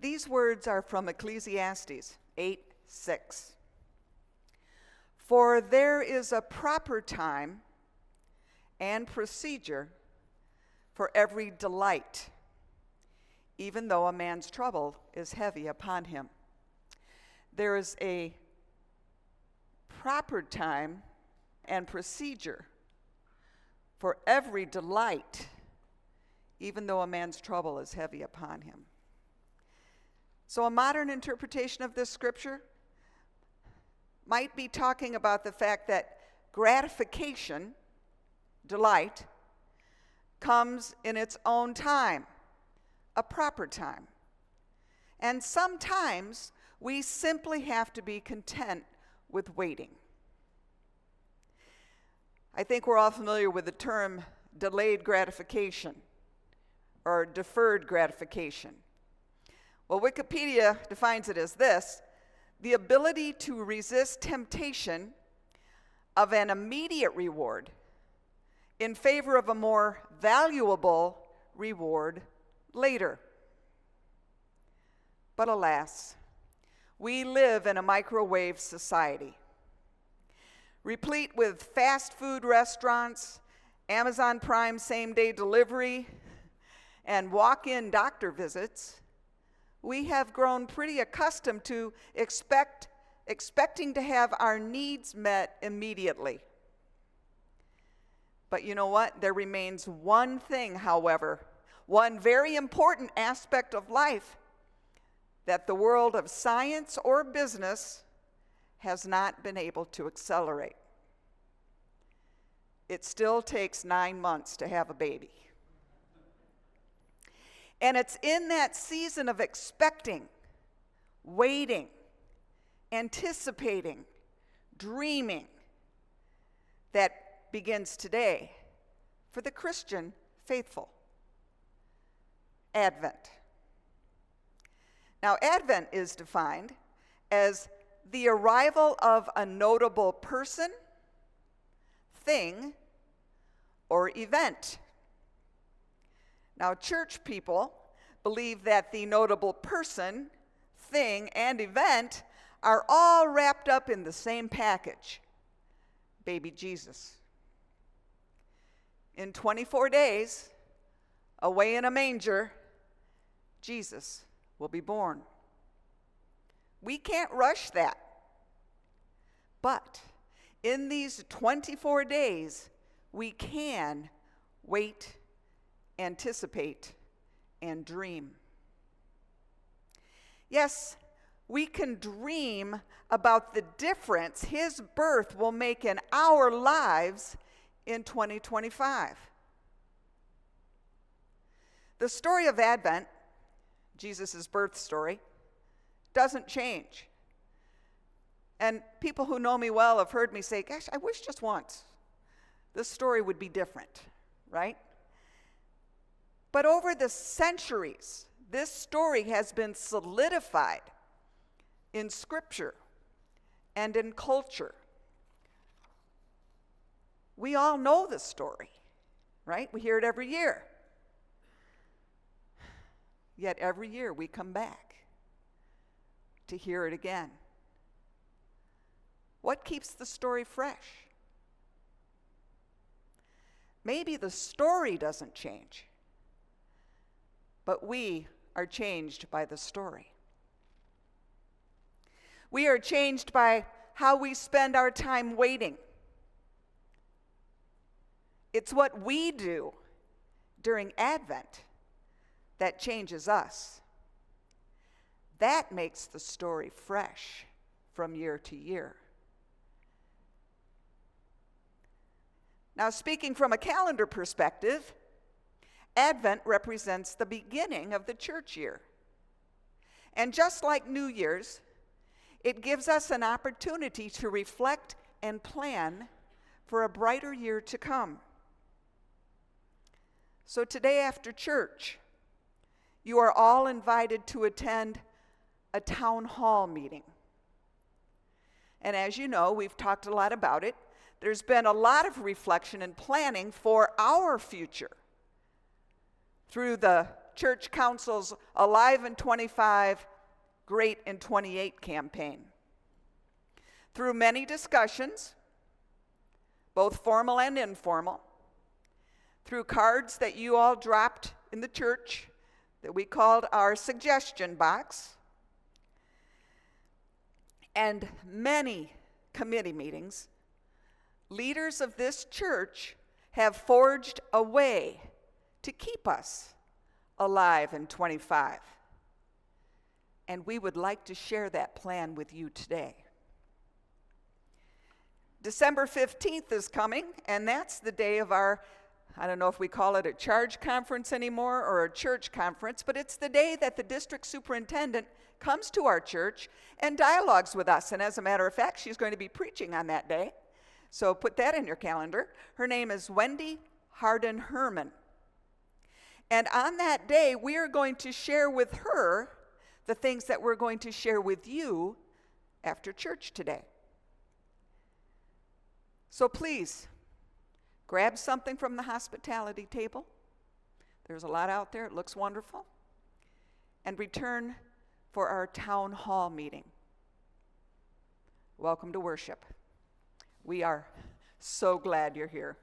These words are from Ecclesiastes 8:6. For there is a proper time and procedure for every delight, even though a man's trouble is heavy upon him. There is a proper time and procedure for every delight, even though a man's trouble is heavy upon him. So a modern interpretation of this scripture might be talking about the fact that gratification, delight, comes in its own time, a proper time. And sometimes we simply have to be content with waiting. I think we're all familiar with the term delayed gratification or deferred gratification. Well, Wikipedia defines it as this: the ability to resist temptation of an immediate reward in favor of a more valuable reward later. But alas, we live in a microwave society, replete with fast food restaurants, Amazon Prime same-day delivery, and walk-in doctor visits. We have grown pretty accustomed to expecting to have our needs met immediately. But you know what? There remains one thing, however, one very important aspect of life that the world of science or business has not been able to accelerate. It still takes 9 months to have a baby. And it's in that season of expecting, waiting, anticipating, dreaming that begins today for the Christian faithful. Advent. Now, Advent is defined as the arrival of a notable person, thing, or event. Now, church people believe that the notable person, thing, and event are all wrapped up in the same package: baby Jesus. In 24 days, away in a manger, Jesus will be born. We can't rush that. But in these 24 days, we can wait, anticipate, and dream. Yes, we can dream about the difference his birth will make in our lives in 2025. The story of Advent, Jesus' birth story, doesn't change. And people who know me well have heard me say, gosh, I wish just once this story would be different, right? But over the centuries, this story has been solidified in Scripture and in culture. We all know the story, right? We hear it every year. Yet every year we come back to hear it again. What keeps the story fresh? Maybe the story doesn't change, but we are changed by the story. We are changed by how we spend our time waiting. It's what we do during Advent that changes us. That makes the story fresh from year to year. Now, speaking from a calendar perspective, Advent represents the beginning of the church year. And just like New Year's, it gives us an opportunity to reflect and plan for a brighter year to come. So today after church, you are all invited to attend a town hall meeting. And as you know, we've talked a lot about it. There's been a lot of reflection and planning for our future through the Church Council's Alive in 25, Great in 28 campaign. Through many discussions, both formal and informal, through cards that you all dropped in the church that we called our suggestion box, and many committee meetings, leaders of this church have forged a way to keep us alive in 25. And we would like to share that plan with you today. December 15th is coming, and that's the day of our, I don't know if we call it a charge conference anymore or a church conference, but it's the day that the district superintendent comes to our church and dialogues with us. And as a matter of fact, she's going to be preaching on that day. So put that in your calendar. Her name is Wendy Hardin Herman. And on that day, we are going to share with her the things that we're going to share with you after church today. So please, grab something from the hospitality table. There's a lot out there. It looks wonderful. And return for our town hall meeting. Welcome to worship. We are so glad you're here.